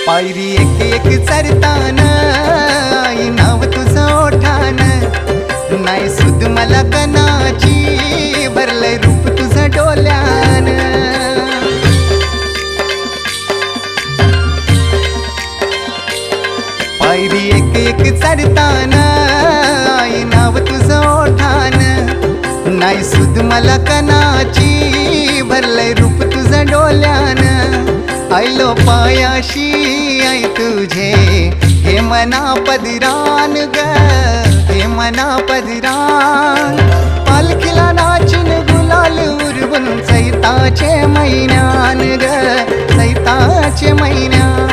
पायरी एक एक चरताना आई नाव तुझं ओठान, नाही सुद मला कनाची भरलंय रूप तुझं डोल्यान. पायरी एक एक चरताना आई नाव तुझं ओठान, नाही सुद मला कनाची भरलंय रूप तुझं डोल्यान. आयलो पायाशी आई तुझे हे मना पदरान ग, हे मना पदरान. पालखीला नाचून गुलाल उरवून चैताचे महिन्यान ग, चैताचे महिन्यान.